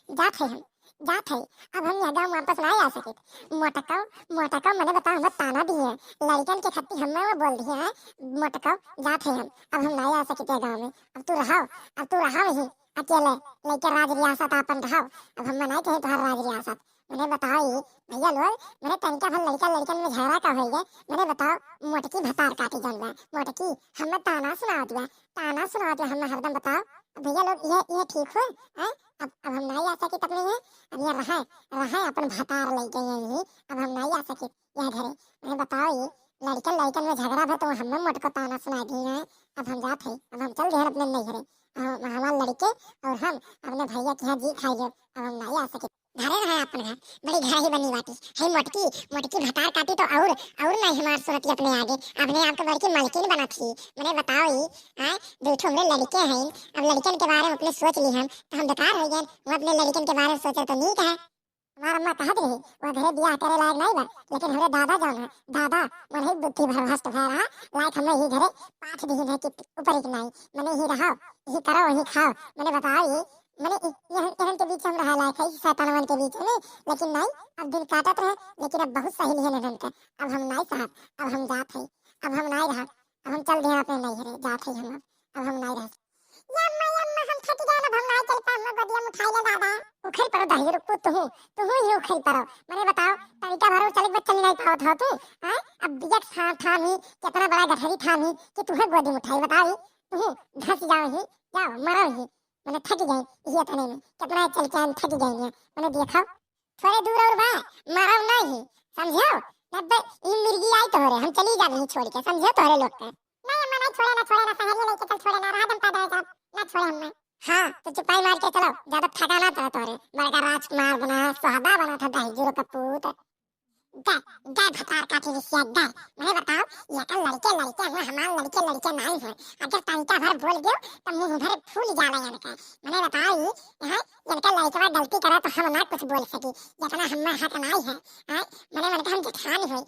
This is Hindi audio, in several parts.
जात है हम, जात है। अब हम यहाँ गाँव वापस नहीं आ सके। मोटकाओ, मोटकाओ मैंने बताओ हमें ताना दी है, लड़कन के खत्ती हमें वो बोल दी है। मोटकाओ जात है हम, अब हम नहीं आ सके गाँव में। अब तू रहो, अब तू रहो ही अकेले लेकर राज रियासत अपन रहो। अब हम नहीं कहे तुम्हारा राज रियासत। मैंने बताओ ही भैया लोग, मैंने तनिका भर लड़का लड़कन में झगड़ा का हो गया। मैंने बताओ मोटकी भतार काटी जान बा मोटकी हमें ताना सुना दिया, ताना सुना दिया हमें हरदम। बताओ भैया लोग ये ठीक हो हैं? अब हम नहीं आ सके तब नहीं है। अब ये रहे रहे अपन भतार ले गए यही। अब हम नहीं आ सके यह घरे। मैंने बताओ ये लड़कन लड़कन में झगड़ा भा तो हमें मोटको ताना सुना दी है। अब हम जाते हैं, अब हम चल रहे अपने नहीं घरे। हमारे लड़के और हम अपने भैया के यहाँ जी खाइए। अब हम नहीं आ सके घरे रहे अपन घर, बड़ी घर ही बनी बाटी है। मोटकी मोटकी भतार काटी तो और नहीं हमार सूरत अपने आगे अपने आप को बड़ी मलकिन बना थी। मैंने बताओ ही आए देखो हमने लड़के हैं। अब लड़कन के बारे में अपने सोच ली हम तो हम बेकार हो गए। वो अपने लड़कन के बारे में सोचे तो नहीं कहा। हमारा अम्मा कहत रही वो घरे बियाह करे लायक नहीं बा, लेकिन हमारे दादा जान है दादा मन ही बुद्धि भर भ्रष्ट भय रहा लायक हमें ही घरे पाँच दिन है कि ऊपर ही नहीं। मैंने ही रहो ही करो ही खाओ। मैंने बताओ ये मैंने इहन के बीच हम रहा लायक है शैतानवन के बीच में। लेकिन नहीं अब दिन काटत रहे, लेकिन अब बहुत सही है ननन का। अब हम नहीं साहब, अब हम जात है, अब हम नहीं रहा। अब हम चल दे अपने नहीं रहे जात है हम। अब हम नहीं रह यम्मा यम्मा हम थक गए ना। हम नहीं चल पा हम बदिया उठाई ले दादा। उखड़ पड़ो दही रुको तू ही उखड़ पड़ो। मैंने बताओ तरीका भरो चल के चल नहीं पाओ था तू हैं? अब बिया ठामी कितना बड़ा गठरी ठामी कि तुम्हें गोदी में उठाई। बताओ तू धस जाओ ही, जाओ मरो ही। मैंने थक गई ये तने में कितना चल के थक गई है। मैंने देखा थोड़े दूर और बा मरो नहीं समझो। तब ये मिर्गी आई तो रे हम चली जा नहीं छोड़ के समझो तोरे लोग के। नहीं अम्मा नहीं छोड़े ना सहारे लेके चल छोड़े ना रहा दम पैदा है ना छोड़े हमें। हाँ तो चुपाई मार के चलो, ज्यादा थका ना था तोरे बड़का राजकुमार बना सुहागा बना था दही जीरो का पूत। गाय गाय भतार काटी रिसिया गाय। मैंने बताओ ये का लड़के लड़के हैं हमारे लड़के नहीं है। अगर तनिका भर बोल गयो तो मुंह भर फूल जाला इनका। मैंने बताओ ये है इनका लड़का गलती करे तो हम ना कुछ बोल सकी जितना हम हक नहीं है। हैं मैंने मन हम जेठान है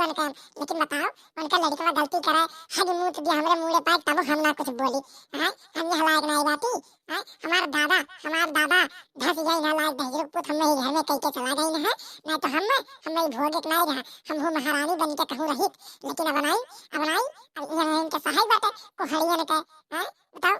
उनका। लेकिन बताओ उनका लड़का गलती करे हग मुंह दिया हमरे मुंह पाए तब हम ना कुछ बोली। हैं हम ये लायक नहीं बाती हैं। हमारा दादा धस गई ना लायक दही पुत हमें ही घर में कह के चला गई ना है। नहीं तो हम भोग नहीं रहा हम हो महारानी बन के कहूँ रही। लेकिन अब नहीं अब यहाँ इनके सहाय बाटे को हरिया ने कहे हैं। बताओ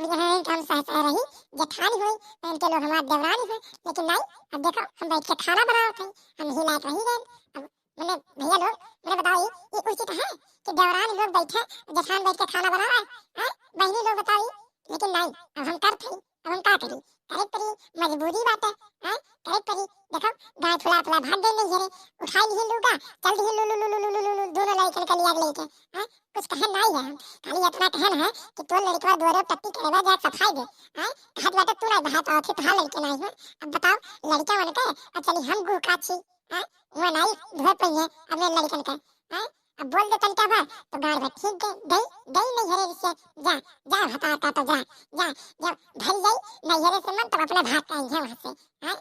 यहाँ इनके हम सह सह रही जेठानी हुई तो इनके लोग हमारे देवरानी हुई। लेकिन नहीं अब देखो हम बैठ के खाना बनाओ थे हम ही लायक रही गए। अब मैंने भैया लोग मैंने बताओ ये उचित है कि देवरानी लोग बैठे जेठान बैठ के खाना बना रहे हैं बहनी लोग बताओ। लेकिन नहीं अब हम करते अब हम क्या करी करे परी मजबूरी बात है करे परी। देखो गाय फुला फुला भाग गई नहीं घरे उठाई नहीं लूगा चल दी लू लू लू लू लू लू दोनों लड़के के लिए लेके हैं। कुछ कहन नहीं है हम खाली इतना कहन है कि तो लड़का दोरे टट्टी करेगा जा सफाई दे हैं। हाथ बात तू नहीं बहात आथे तो लड़के नहीं है। अब बताओ लड़का मन के चली हम गु काची हैं वो नहीं धोए पई है अपने लड़कन के हैं। अब बोल दे तनका भर तो गाड़ भर ठीक है गई गई नहीं घरे से जा जा हटा का तो जा जा जब भर गई नहीं घरे से मन तब अपने भाग का है वहां से हैं।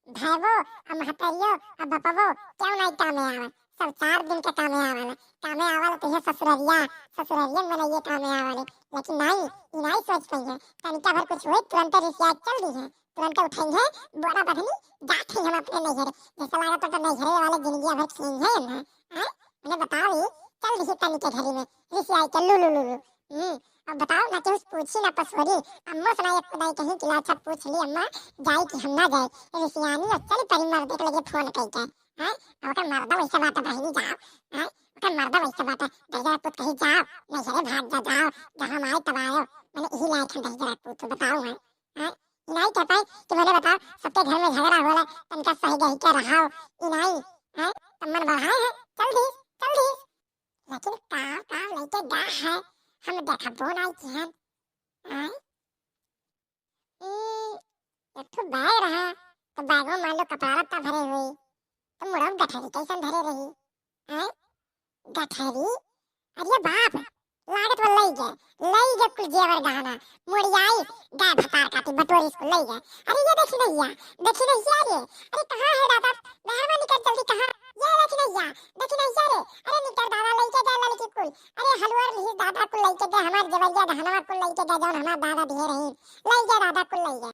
भाईवो अब महतारियो अब बपवो क्यों नहीं कामे आवे सब 4 दिन के कामे आवाले तो ये ससुररिया में ये कामे आवाले। लेकिन नहीं सोच पई है तनिका भर कुछ हुए तुरंत रिसिया चल दी है तुरंत उठेंगे बोरा बधनी जाते हम अपने नहीं घरे। जैसा लगा तो नहीं घरे वाले जिंदगी भर खिलेंगे है ना हैं। मैंने बताओ ये चल दी तनिके घरे में रिसिया चल लू लू लू अब बताओ ना कि पूछी ना पसोरी अम्मा से एक खुदाई कहीं कि अच्छा पूछ ली अम्मा जाई कि हम ना जाए रिसियानी चल परी मर्द के लगे फोन कई के हैं। ओकर मर्दा वैसे बात बहिनी जाओ हैं ओकर मर्दा वैसे बात दहिया पुत कहीं जाओ नहीं घरे भाग जा जाओ जहां आए तब आओ। मैंने यही लायक हम दहिया पुत बताओ हैं नहीं कह पाए कि मैंने बताओ सबके घर में झगड़ा होला तनका सही गही के रहाओ नहीं हैं तब मन बढ़ाए है चल दी। लेकिन का लेके गा है हम देखा बोन आई कि हैं एक तो बैग रहा तो बैगों मान लो कपड़ा लत्ता भरे हुई तो मुड़म गठरी कैसन भरे रही हैं। गठरी अरे बाप लागत वो लई गए कुल जेवर गहना मुड़ियाई गाय भतार काटी बटोरी इसको लई गए। अरे ये देखी नहीं ये अरे कहाँ है दादा मेहरबानी कर जल्दी कहाँ ये देखी नहीं रे अरे निकर दादा लेके गए लड़की कुल अरे हलवार नहीं दादा कुल लेके गए हमार जवैया गहना कुल लेके गए जौन हमार दादा दिए रही लई गए दादा कुल लई गए।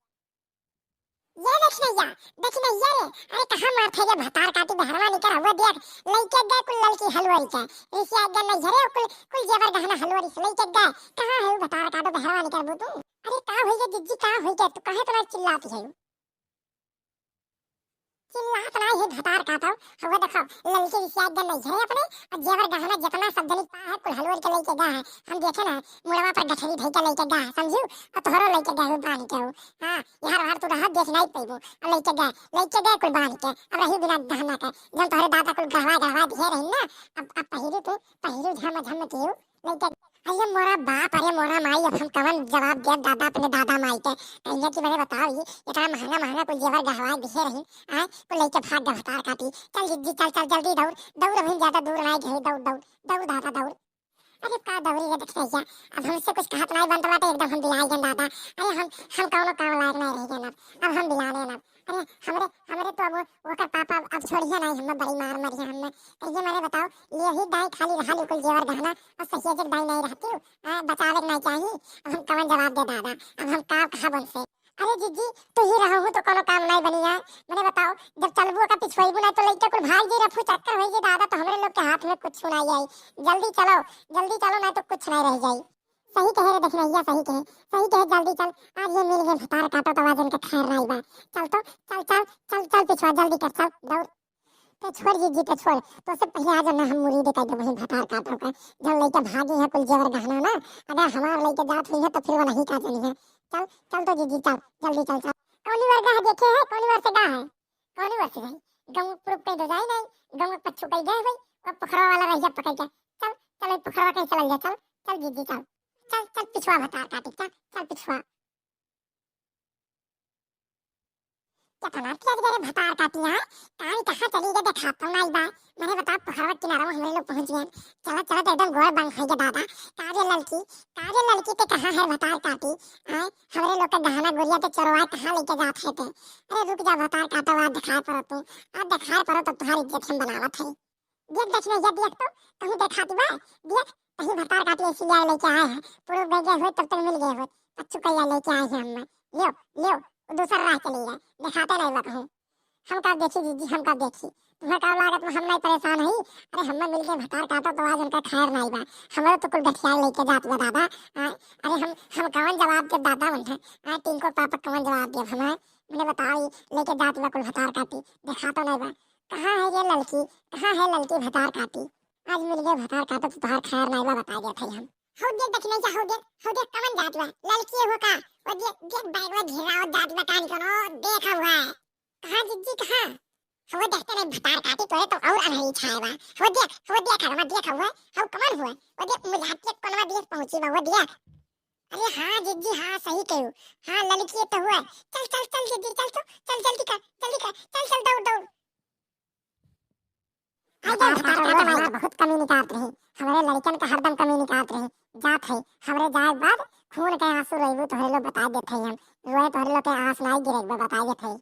देखी नहीं ये रे, अरे कहाँ मारते जे भतार काटी बहरवा निकर हुआ देख, लइके गए कुल लड़की हलवाई के, ऋषि आ गए नहीं रे कुल कुल जेवर गहना हलवाई से लइके गए, कहाँ है वो भतार काटो बहरवा निकर बू तू, अरे का होई गे जिज्जी का होई गे, तू काहे इतना चिल्लाती है, चिल्लात ना है भतार काटो, हुआ देखो लड़की ऋषि आ गए नहीं रे अपने, और जेवर गहना जितना सब जनी पा है कुल हलवाई के लइके गए है, हम देखे ना मुड़वा पर गठरी धई के लइके गए समझू, और तोहरो लइके गए हो बांध के हो, हां यार यार तू रह देख नहीं पैबो, और लइके गए कुल बांध के, अब रही बिना गहना के, जब तोहरे दादा कुल गहवा दिए रही ना, अब पहिरू तू पहिरू झम झम तियो लइके, अरे मोरा बाप अरे मोरा माई, अब हम कवन जवाब दे दादा अपने दादा माई के, कहिया कि मैंने बताओ ये इतना महंगा महंगा कुल जेवर गहवा दिए रही, आए कुल लइके भाग गए भतार काटी, चल जिद्दी चल चल जल्दी दौड़ दौड़, हम ज्यादा दूर नहीं गए, दौड़ दौड़ दौड़ दादा दौड़, अरे का दौड़ी रे देख भैया, अब हमसे कुछ कहत नहीं बनत बाटे, एकदम हम बिलाई गन दादा, अरे हम कौनो काम लायक नहीं रह गए अब हम बिलाने ना, अरे हमरे हमरे तो अब ओकर पापा अब छोड़िए नहीं, हमें बड़ी मार मरिया हमें, कहिए मैंने बताओ ये ही दाई खाली रहा कुल जेवर गहना, और सही जग दाई नहीं रहती बचावे नहीं चाहिए, अब हम कवन जवाब दे दादा, अब हम का कहा बन से, अरे जीजी तू ही रहो हूँ तो कोनो काम नहीं बनी है, मैंने बताओ जब चलबू का पिछवाईबू ना तो लइके कुल भाग जी रफू चक्कर होई जी दादा, तो हमरे लोग के हाथ में कुछ सुनाई आई, जल्दी चलो ना तो कुछ नहीं रह जाई, सही कहे रे देख भैया सही कहे जल्दी चल, आज ये मिल गए भतार काटो तो आज उनके खैर नहीं बा, चल तो चल चल चल चल पिछवा जल्दी कर चल दौड़, तो छोड़ जीजी तो छोड़, तो से पहले आज ना हम मुरीद कर दे वही भतार काटो का, जब लइके भागी है कुल जेवर गहना ना, अगर हमार लइके जात हुई है तो फिर वो नहीं काटनी है, चल चल तो जीजी चल जल्दी चल चल, कौनी बार गा देखे है कौनी बार से गा है, कौनी बार से गई गंग पुरुप पे दो जाए नहीं, गंग पच्छू कई गए भाई, और पोखरा वाला रह जा पकड़ के, चल चल पोखरा कहीं चल जा, चल चल जीजी चल चल चल पिछवा भतार काटी, चल चल पिछवा, क्या तनाव किया जगह भतार काटी है, कहां कहां चली गई दिखाता हूं नहीं बा, मैंने बता पोखरवा किनारा में हम लोग पहुंच गए, चला चला तो एकदम गोड़ बंद है दादा, काजे लड़की पे कहां है भतार काटी, आए हमरे लोग का गहना गुड़िया पे चोरवा कहां लेके जात है ते, अरे रुक जा भतार काटो आज दिखाए पर तू, आज दिखाए पर तो तुम्हारी इज्जत हम बनावत है, देख देखने ये देख तो कहूं दिखाती बा, देख कहीं भतार काटी ऐसी ले लेके आए हैं, पूरे गए हुए तब तक मिल गए हुए, अच्छू कहिया लेके आए हैं हम, लियो लियो दूसरा राह चली है, दिखाते नहीं बा कहूं, हम का देखी जीजी हम का देखी, तुम्हें का लागत में हम नहीं परेशान है, अरे हमें मिल के भतार काटो तो आज उनका खैर नहीं बा, हमारे तो कुल गठिया लेके जात बा दादा, अरे हम कौन जवाब दे दादा उन्हें, टिंको पापा कौन जवाब दे हमें, मैंने बताओ लेके जात बा कुल भतार काटी, दिखा तो नहीं बा, कहाँ है ये लड़की, कहाँ है लड़की भतार काटी, आज मिल गए भतार काटो तो तुम्हार खैर नहीं बा बता दिया था हम, हो देख देखने जा हो देख कमन जात बा लड़की हो का, वो देख बैग में घेरा और दांत बतान करो देखा हुआ है, कहाँ जिज्जी कहाँ, वो देखते नहीं भतार काटी तो और अनहरी छाए बा, वो देख हरवा देख हुआ हो कमन हुआ, वो देख मुझाते कोनवा देख पहुंची बा, वो देख, अरे हाँ जिज्जी हाँ सही कहो, हाँ लड़की तो हुआ, चल चल चल जिज्जी चल तो चल जल्दी कर चल चल दौड़ दौड़, भतार काटो भाई बहुत कमी निकालत रही, हमारे लड़कन का हरदम कमी निकालत रही, जात है हमरे जाए बाद खून के आंसू रोइबू तोहरे लोग बता देते हैं हम, रोए तोहरे लोग के आंस नहीं गिरेबे बता देते हैं,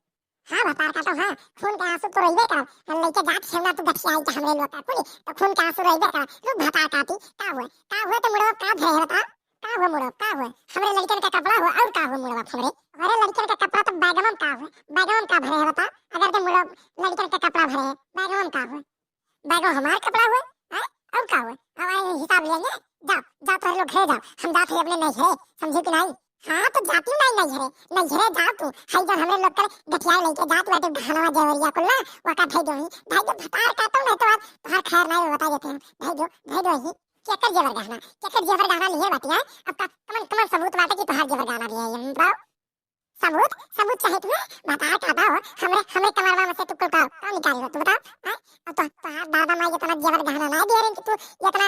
हाँ भतार काटो हाँ खून के आंसू तो रोइबे कर, हम लइके जात छेना तू गठिया आई हमरे लोग का कुली, तो खून के आंसू रोइबे कर, रुक भतार काटी का हुए तो मुड़वा का धरे बता, का हुआ मुड़वा का हुआ, हमरे लड़कन का कपड़ा हुआ और का हुआ मुड़वा हमरे, हमारे लड़कन का कपड़ा तो बैगमम का हुआ, बैगमम का भरे है बता, अगर ते मुड़वा लड़कन का कपड़ा भरे है बैगमम का हुआ, बैगो हमारा कपड़ा हुआ है और क्या हुआ, हमारे हिसाब लेंगे, जाओ तो लोग घरे जाओ, हम जाते हैं अपने नहीं घरे समझे कि नहीं, हाँ तो जाती हूँ नहीं घरे जाओ तू, हाई जब हमरे लोग कर गठिया लेके जात बैठे घाना जेवरिया कुल्ला वो का भेज दो भतार काटो नहीं तो आज तुम्हार खैर नहीं बता देते हैं, भेज दो ही केकर जेवर गहना लिए बाटिया, अब का कमन सबूत बाटे कि तुम्हार जेवर गहना लिए हम बताओ, सबूत चाहे तुम्हें भतार काटा हो, हमरे कमरवा में से तू का निकाली हो तू बताओ, तो तोहार दादा माई इतना जेवर गहना नहीं दे रहे कि तू इतना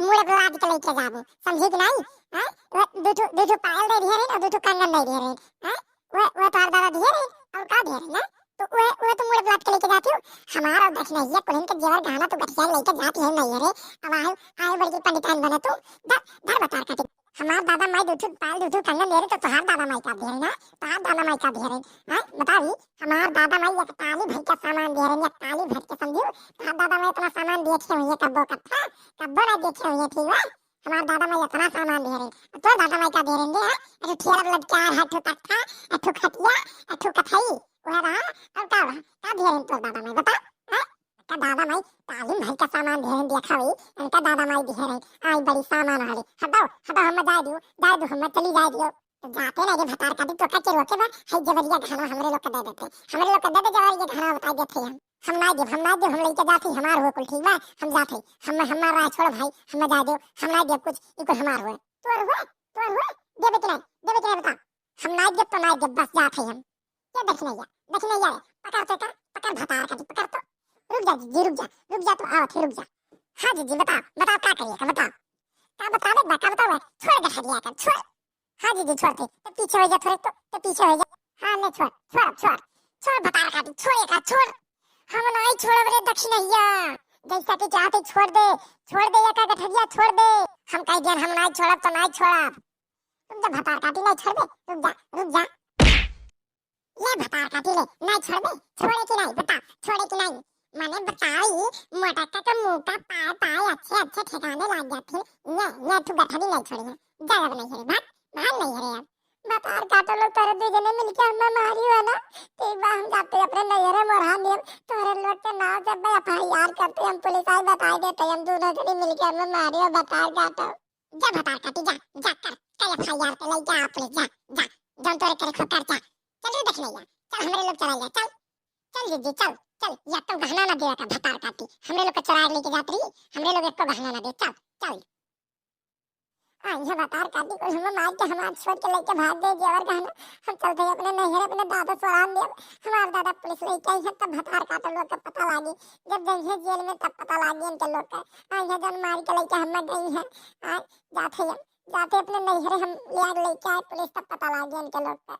मुड़े बुलाद के लेके जाबू समझी कि नहीं, हां वो दो पायल दे दिए रहे और दो कंगन दे दिए रहे, हां वो तोहार दादा दिए रहे और का दे रहे ना, तो वो तो मुड़े बुलाद के लेके जाती हो, हमारा देख नहीं है कुलिन के जेवर गहना तो गठिया लेके जाती है नहीं रे, अब आए बड़ी पंडितान बने तू दर भतार काटी, हमार दादा माई दूठू पाल दूठू कंगन दे रहे तो तोहार दादा माई का दे रहे ना, तोहार दादा माई का दे रहे, हां बतावी हमार दादा माई एक ताली भर के सामान दे रहे, एक ताली भर के समझो, तोहार दादा माई इतना सामान देखे हुए कब्बो ना देखे हुए ठीक है, हमार दादा माई इतना सामान दे रहे, तो दादा माई का दे रहे हैं, अरे ठेला लटका है ठो तख्ता ठो खटिया ठो कथई, वह रहा अब का रहा का ढेर तो दादा मैं बता हैं का दादा मैं तालीम भाई का सामान ढेर देखा हुई उनका दादा मैं दिखे रही आई बड़ी सामान वाली हटाओ हटाओ हम जाए दो हम चली जाए दियो तो जाते ना ये भतार का भी तो का के रोके बा है जबरिया खाना हमरे लोग का दे देते हमरे लोग का दे दे जबरिया खाना बता देते हम ना दे हम लेके जाते हमार हो कुल ठीक बा हम जाते हम हमारा छोड़ भाई हम जा दो हम ना दे कुछ इको हमार हो तोर हो देबे के नहीं बता हम ना दे तो ना दे बस जाते हम क्या देखने या पकड़ तो कर पकड़ भतार का पकड़ तो रुक जा जी रुक जा तो आओ थे रुक जा हाँ जी बताओ क्या करिए का बता दे का बताओ छोड़ दे हटिया कर छोड़ हाँ जी छोड़ते तो पीछे हो जा थोड़े तो पीछे हो जा हाँ ले छोड़ बता रखा तू छोड़ हम नहीं छोड़ रे दक्षिणैया जैसा कि चाहते छोड़ दे या का गठरिया छोड़ दे हम कह दिया हम नहीं छोड़ब तो नहीं छोड़ब तुम तो भतार काटी नहीं छोड़ दे रुक जा ये भतार काटी ले नहीं छोड़ दे छोड़े कि नहीं बता छोड़े कि नहीं मैंने बताई मोटा का मुंह का पाय अच्छे ठिकाने लग जाते ये तू गठरी नहीं छोड़ी जगह नहीं है भाग नहीं है यार बतार काटो लोग तोरे दो जने मिलके हम मारी हो ना तो एक बार हम जाते अपने नजरे मोरा दिए तोरे लोग के नाम से भाई एफआईआर करते हम पुलिस आई बता देते हम दोनों जने मिलके हम मारी हो बतार काटो जा भतार काटी जा कर एफआईआर पे ले जा पुलिस जा जौन तोरे करे खो कर जा चल रे देखने या चल हमरे लोग चला जा चल जी चल या तो गहना ना देगा भतार काटी हमरे लोग को चुरा लेके जात रही हमरे लोग एक को गहना ना दे चल ये बतार काटी को हम मार के हमार छोड़ के लेके भाग गए जेवर गहना हम चलते अपने नहर अपने दादा सरान दे हमार दादा पुलिस लेके आई है तब भतार काटो लोग का पता लागी जब जंगे जेल में तब पता लागी इनके लोग का ये जन मार के लेके हम गई है जाते अपने नहर हम ले लेके आए पुलिस तब पता लागी इनके लोग का